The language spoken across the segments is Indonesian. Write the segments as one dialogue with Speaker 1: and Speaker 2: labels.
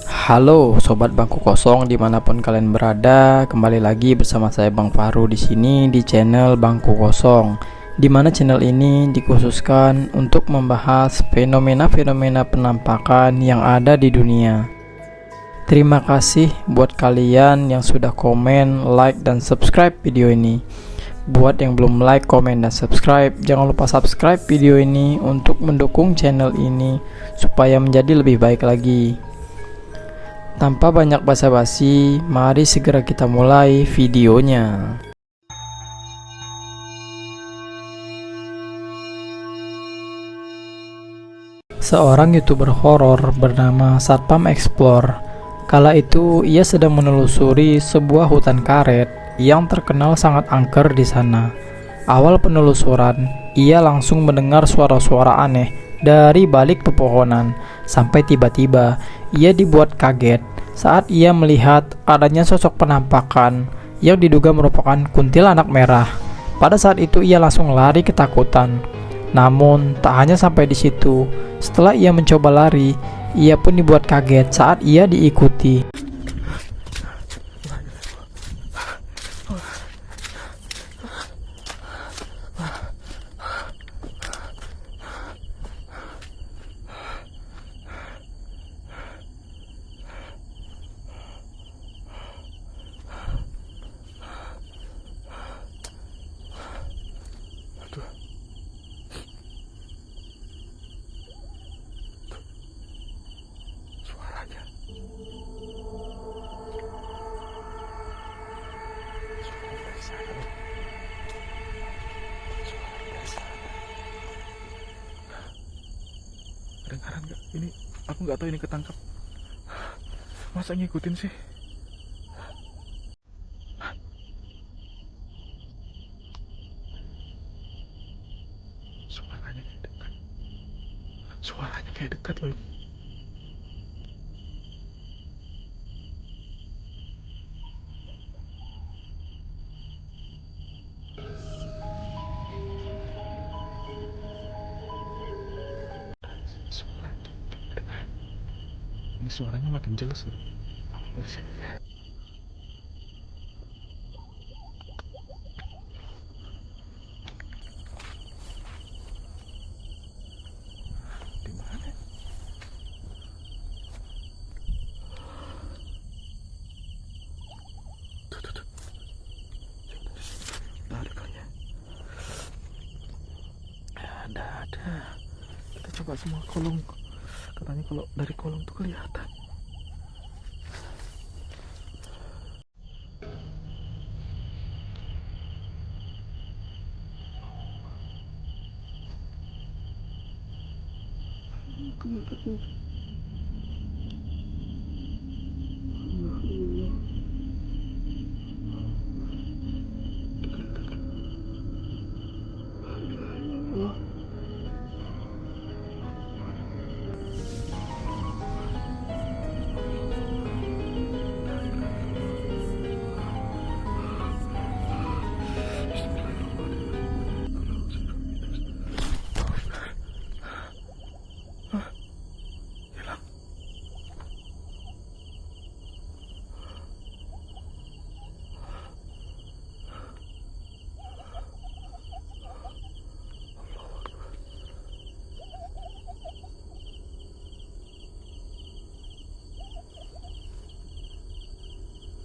Speaker 1: Halo sobat bangku kosong dimanapun kalian berada, kembali lagi bersama saya Bang Faru di sini di channel Bangku Kosong. Di mana channel ini dikhususkan untuk membahas fenomena-fenomena penampakan yang ada di dunia. Terima kasih buat kalian yang sudah komen, like, dan subscribe video ini. Buat yang belum like, komen, dan subscribe, jangan lupa subscribe video ini untuk mendukung channel ini supaya menjadi lebih baik lagi. Tanpa banyak basa-basi, mari segera kita mulai videonya. Seorang YouTuber horor bernama Satpam Explore. Kala itu ia sedang menelusuri sebuah hutan karet yang terkenal sangat angker di sana. Awal penelusuran, ia langsung mendengar suara-suara aneh dari balik pepohonan, sampai tiba-tiba ia dibuat kaget saat ia melihat adanya sosok penampakan yang diduga merupakan kuntilanak merah. Pada saat itu ia langsung lari ketakutan. Namun tak hanya sampai di situ, setelah ia mencoba lari, ia pun dibuat kaget saat ia diikuti.
Speaker 2: Kedengaran nggak? Ini aku nggak tahu ini ketangkap. Masa ngikutin sih? Suaranya kayak dekat. Suaranya kayak dekat loh. Ini suaranya makin jelas loh. Di mana? Tuh. Ada kali ya. Ada. Kita coba semua kolong. Katanya kalau dari kolong tuh kelihatan.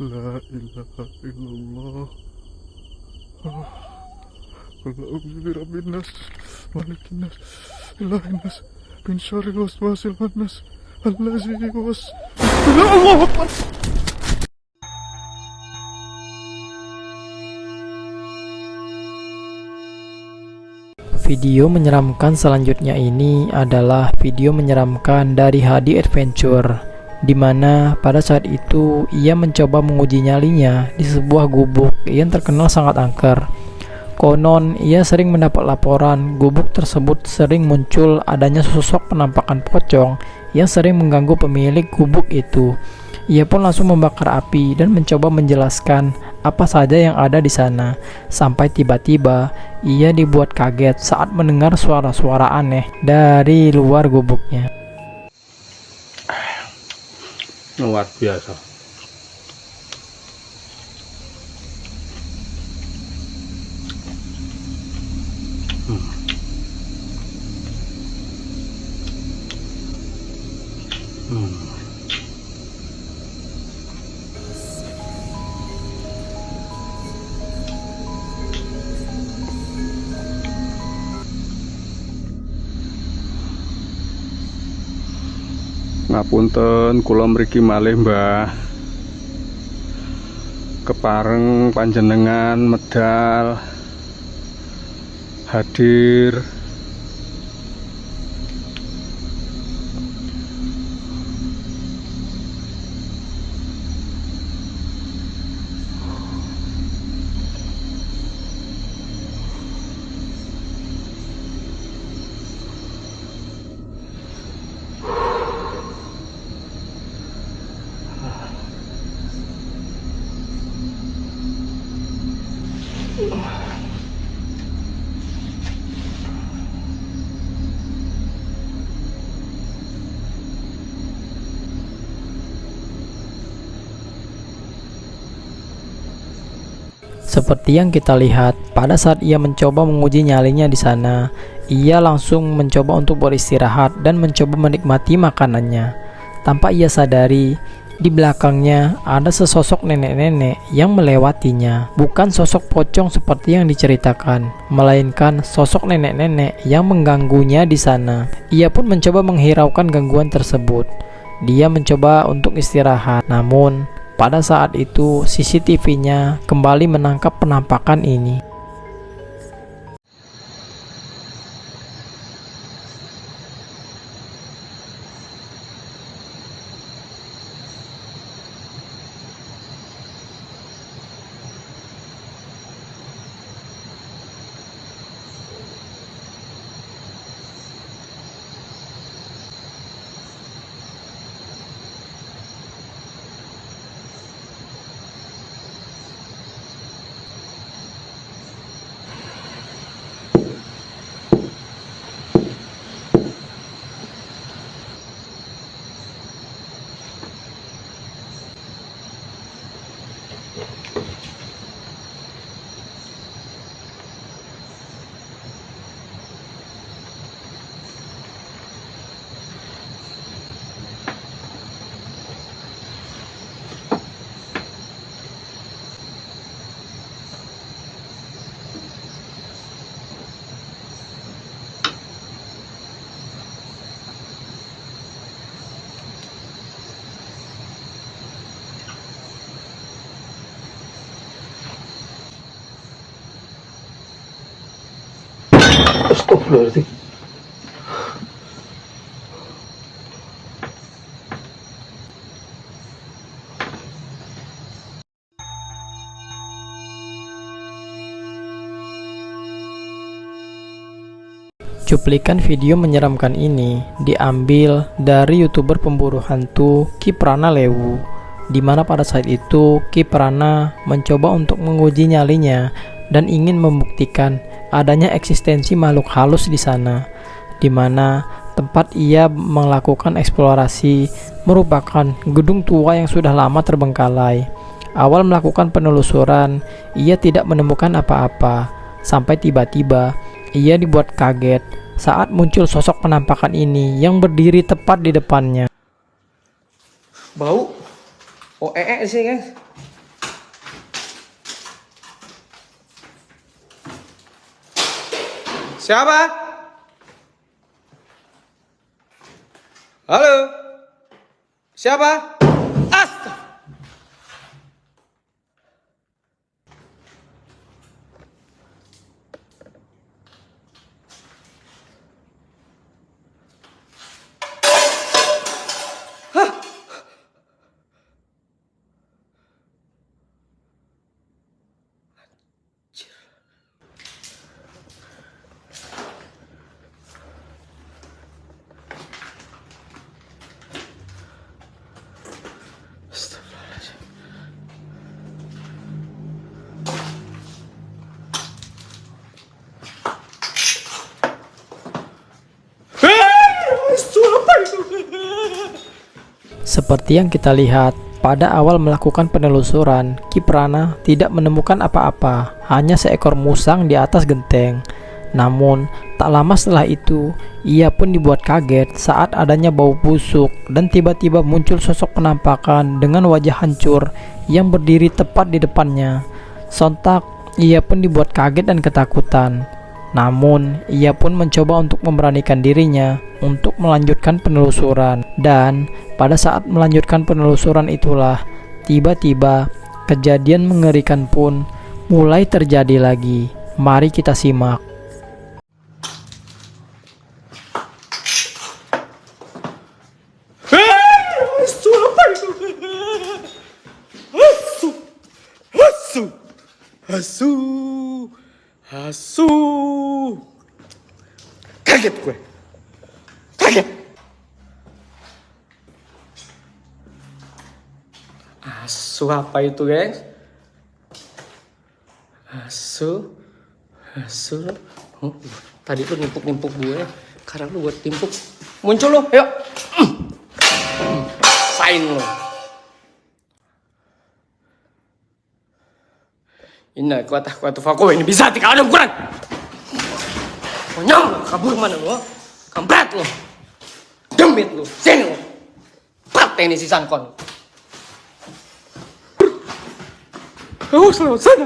Speaker 2: La ilaha illallah. A'udzu birabbin nas, malikin nas, ilahin nas, min syarril waswasil khannas, allazi yuwas. Allahu Akbar.
Speaker 1: Video menyeramkan selanjutnya ini adalah video menyeramkan dari Hadi Adventure, di mana pada saat itu ia mencoba menguji nyalinya di sebuah gubuk yang terkenal sangat angker. Konon ia sering mendapat laporan gubuk tersebut sering muncul adanya sosok penampakan pocong yang sering mengganggu pemilik gubuk itu. Ia pun langsung membakar api dan mencoba menjelaskan apa saja yang ada di sana, sampai tiba-tiba ia dibuat kaget saat mendengar suara-suara aneh dari luar gubuknya.
Speaker 3: luar biasa. Ngapunten, kula mriki malih Mbah kepareng panjenengan medal hadir.
Speaker 1: Seperti yang kita lihat, pada saat ia mencoba menguji nyalinya di sana, ia langsung mencoba untuk beristirahat dan mencoba menikmati makanannya. Tanpa ia sadari, di belakangnya ada sesosok nenek-nenek yang melewatinya. Bukan sosok pocong seperti yang diceritakan, melainkan sosok nenek-nenek yang mengganggunya di sana. Ia pun mencoba menghiraukan gangguan tersebut. Dia mencoba untuk istirahat, namun pada saat itu CCTV-nya kembali menangkap penampakan ini.
Speaker 3: Astagfirullahaladzim.
Speaker 1: Cuplikan video menyeramkan ini diambil dari YouTuber pemburu hantu Kiprana Lewu, di mana pada saat itu Kiprana mencoba untuk menguji nyalinya dan ingin membuktikan adanya eksistensi makhluk halus di sana, di mana tempat ia melakukan eksplorasi merupakan gedung tua yang sudah lama terbengkalai. Awal melakukan penelusuran, ia tidak menemukan apa-apa, sampai tiba-tiba ia dibuat kaget saat muncul sosok penampakan ini yang berdiri tepat di depannya.
Speaker 4: Bau sih guys. Siapa? Halo? Siapa? Astaga.
Speaker 1: Seperti yang kita lihat, pada awal melakukan penelusuran, Kiprana tidak menemukan apa-apa, hanya seekor musang di atas genteng. Namun, tak lama setelah itu, ia pun dibuat kaget saat adanya bau busuk dan tiba-tiba muncul sosok penampakan dengan wajah hancur yang berdiri tepat di depannya. Sontak, ia pun dibuat kaget dan ketakutan. Namun, ia pun mencoba untuk memberanikan dirinya untuk melanjutkan penelusuran. Dan, pada saat melanjutkan penelusuran itulah, tiba-tiba kejadian mengerikan pun mulai terjadi lagi. Mari kita simak.
Speaker 4: Asu. Kaget gue. Kaget. Asu apa itu, guys? Asu. Oh, tadi lu nimpuk-nimpuk gue. Sekarang lu buat timpuk. Muncul lu, ayo. Sain lu. Inna kuatah faku ini bisa dikalahin ukuran. Konyol, kabur mana lu? Kampret lu. Demit lu, sini lu. Paten ini si Sankon. Oh, selamat sana.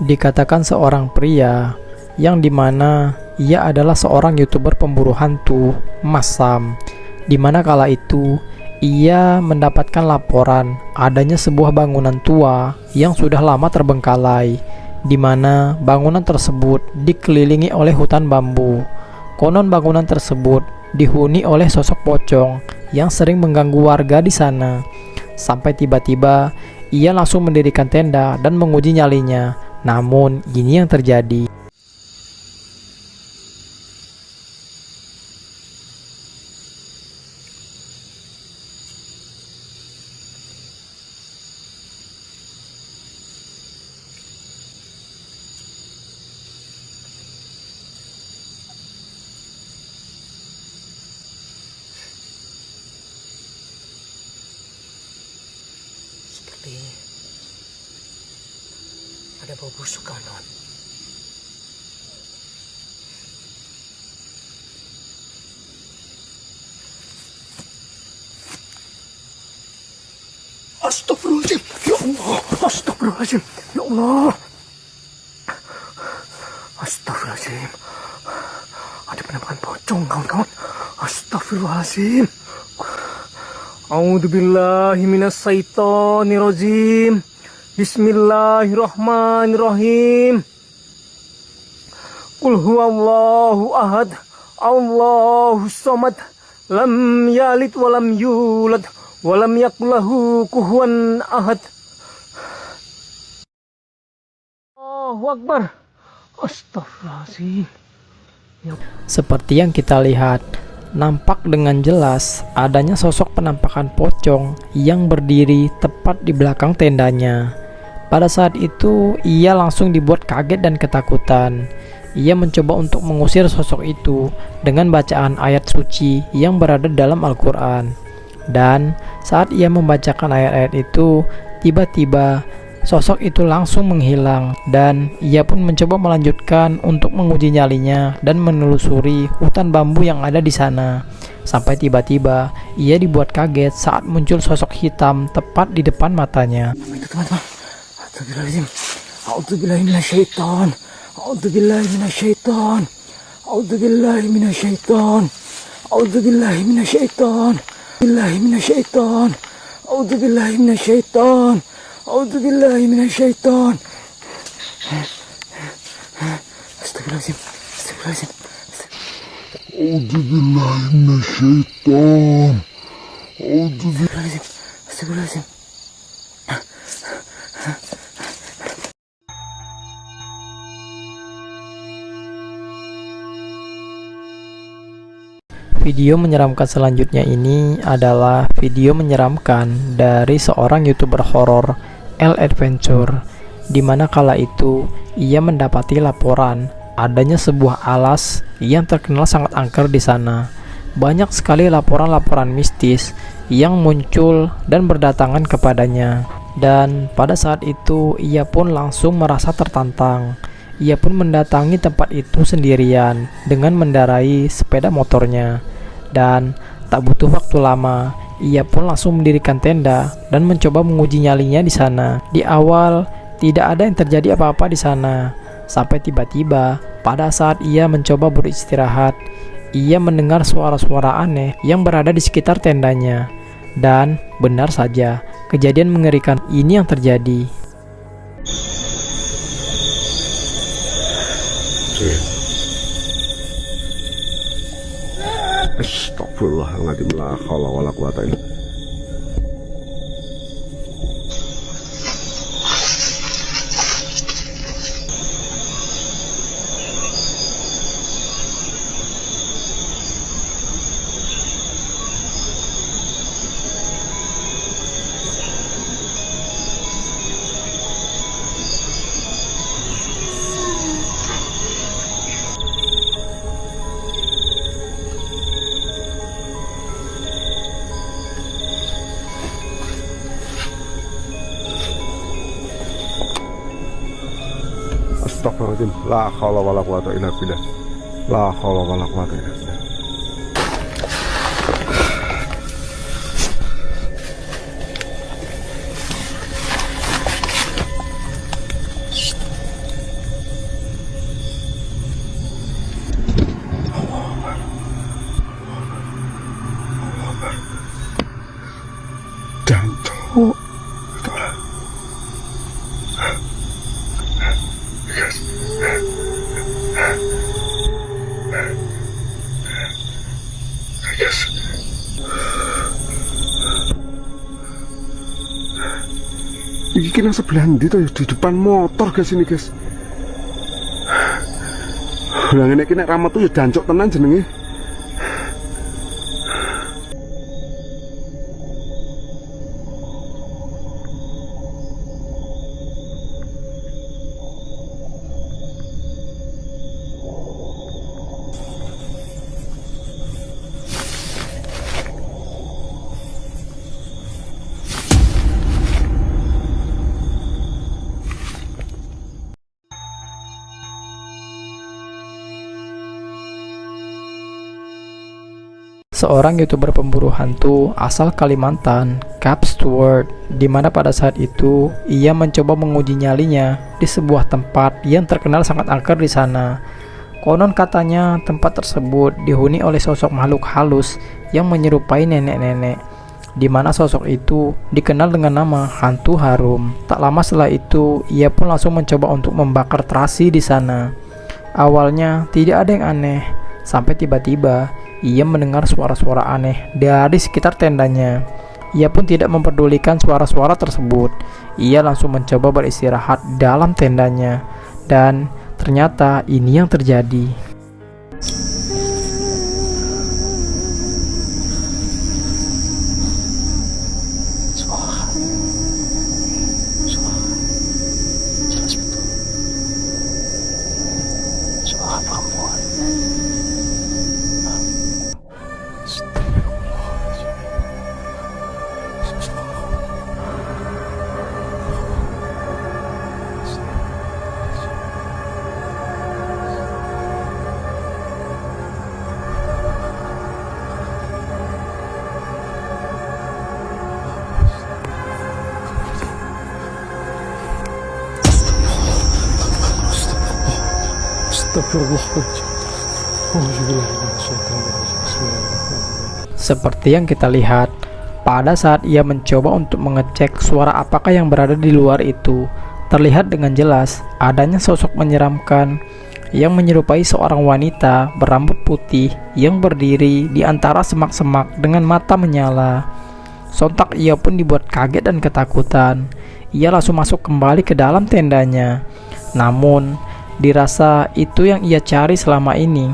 Speaker 1: Dikatakan seorang pria yang dimana ia adalah seorang YouTuber pemburu hantu, Mas Sam, dimana kala itu ia mendapatkan laporan adanya sebuah bangunan tua yang sudah lama terbengkalai, dimana bangunan tersebut dikelilingi oleh hutan bambu. Konon bangunan tersebut dihuni oleh sosok pocong yang sering mengganggu warga di sana. Sampai tiba-tiba ia langsung mendirikan tenda dan menguji nyalinya. Namun ini yang terjadi.
Speaker 4: Seperti ada bau busuk, kawan-kawan. Astagfirullahaladzim, ya Allah, astagfirullahaladzim, ya Allah. Astagfirullahaladzim. Ada penampakan pocong, kawan-kawan. Astagfirullahaladzim. A'udzubillahi minasyaitonirrajim. Bismillahirrahmanirrahim. Qul huwallahu ahad, Allahus samad, lam yalid walam yulad, walam yakul lahu kufuwan ahad. Allahu Akbar. Astagfirullahaladzim.
Speaker 1: Seperti yang kita lihat, nampak dengan jelas adanya sosok penampakan pocong yang berdiri tepat di belakang tendanya. Pada saat itu, ia langsung dibuat kaget dan ketakutan. Ia mencoba untuk mengusir sosok itu dengan bacaan ayat suci yang berada dalam Al-Quran. Dan saat ia membacakan ayat-ayat itu, tiba-tiba sosok itu langsung menghilang dan ia pun mencoba melanjutkan untuk menguji nyalinya dan menelusuri hutan bambu yang ada di sana. Sampai tiba-tiba ia dibuat kaget saat muncul sosok hitam tepat di depan matanya.
Speaker 4: Itu teman-teman. Astagfirullahaladzim. A'udzubillahi minasyaiton. A'udzubillahi minasyaiton. A'udzubillahi minasyaiton. A'udzubillahi minasyaiton. Billahi minasyaiton. A'udzubillahi minasyaiton. A'udzubillahi minasyaiton. Astagfirullahaladzim. Astagfirullahaladzim.
Speaker 2: A'udzubillahi minasyaiton.
Speaker 4: Astagfirullahaladzim. Astagfirullahaladzim.
Speaker 1: Video menyeramkan selanjutnya ini adalah video menyeramkan dari seorang YouTuber horor L Adventure, di mana kala itu ia mendapati laporan adanya sebuah alas yang terkenal sangat angker di sana. Banyak sekali laporan-laporan mistis yang muncul dan berdatangan kepadanya. Dan pada saat itu ia pun langsung merasa tertantang. Ia pun mendatangi tempat itu sendirian dengan mendarai sepeda motornya. Dan tak butuh waktu lama, ia pun langsung mendirikan tenda dan mencoba menguji nyalinya di sana. Di awal tidak ada yang terjadi apa-apa di sana. Sampai tiba-tiba pada saat ia mencoba beristirahat, ia mendengar suara-suara aneh yang berada di sekitar tendanya. Dan benar saja, kejadian mengerikan ini yang terjadi.
Speaker 5: Astagfirullahaladzim, la haula wala quwata illa billah. Astagfirullahaladzim, la haula wala quwata illa billah. La haula wala quwata illa billah. Jantung. Iki kena sebelah ndi to ya, di depan motor guys ini guys. Lah ngene iki nek ra metu ya dancuk tenan jenenge.
Speaker 1: Seorang YouTuber pemburu hantu asal Kalimantan, Cap Stewart, di mana pada saat itu ia mencoba menguji nyalinya di sebuah tempat yang terkenal sangat angker di sana. Konon katanya tempat tersebut dihuni oleh sosok makhluk halus yang menyerupai nenek-nenek, di mana sosok itu dikenal dengan nama hantu harum. Tak lama setelah itu, ia pun langsung mencoba untuk membakar terasi di sana. Awalnya tidak ada yang aneh, sampai tiba-tiba ia mendengar suara-suara aneh dari sekitar tendanya. Ia pun tidak memperdulikan suara-suara tersebut. Ia langsung mencoba beristirahat dalam tendanya. Dan ternyata ini yang terjadi. Seperti yang kita lihat, pada saat ia mencoba untuk mengecek suara apakah yang berada di luar itu, terlihat dengan jelas adanya sosok menyeramkan yang menyerupai seorang wanita berambut putih yang berdiri di antara semak-semak dengan mata menyala. Sontak ia pun dibuat kaget dan ketakutan. Ia langsung masuk kembali ke dalam tendanya. Namun dirasa itu yang ia cari selama ini.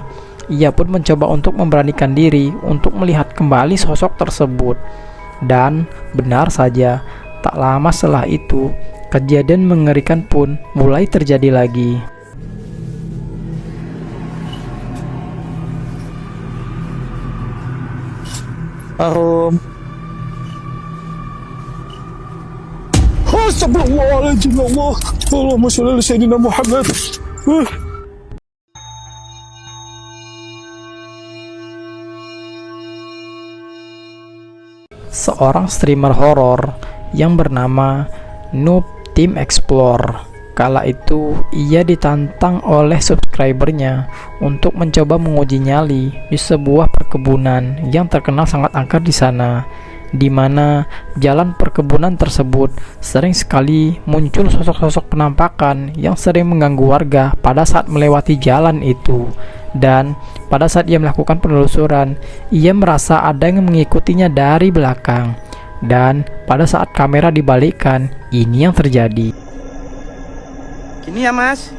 Speaker 1: Ia pun mencoba untuk memberanikan diri untuk melihat kembali sosok tersebut. Dan benar saja, Tak lama setelah itu, kejadian mengerikan pun mulai terjadi lagi.
Speaker 2: Astagfirullahaladzim, ya Allah. Allahumma sholli ala sayyidina Muhammad.
Speaker 1: Seorang streamer horor yang bernama Noob Team Explore. Kala itu ia ditantang oleh subscribernya untuk mencoba menguji nyali di sebuah perkebunan yang terkenal sangat angker di sana, di mana jalan perkebunan tersebut sering sekali muncul sosok-sosok penampakan yang sering mengganggu warga pada saat melewati jalan itu. Dan pada saat ia melakukan penelusuran, ia merasa ada yang mengikutinya dari belakang. Dan pada saat kamera dibalikkan, ini yang terjadi.
Speaker 6: Gini ya mas.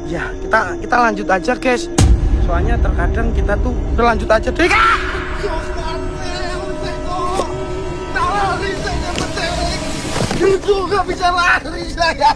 Speaker 6: Ya kita lanjut aja guys. Soalnya terkadang kita tuh udah lanjut aja deh. Itu gak bisa lari saya.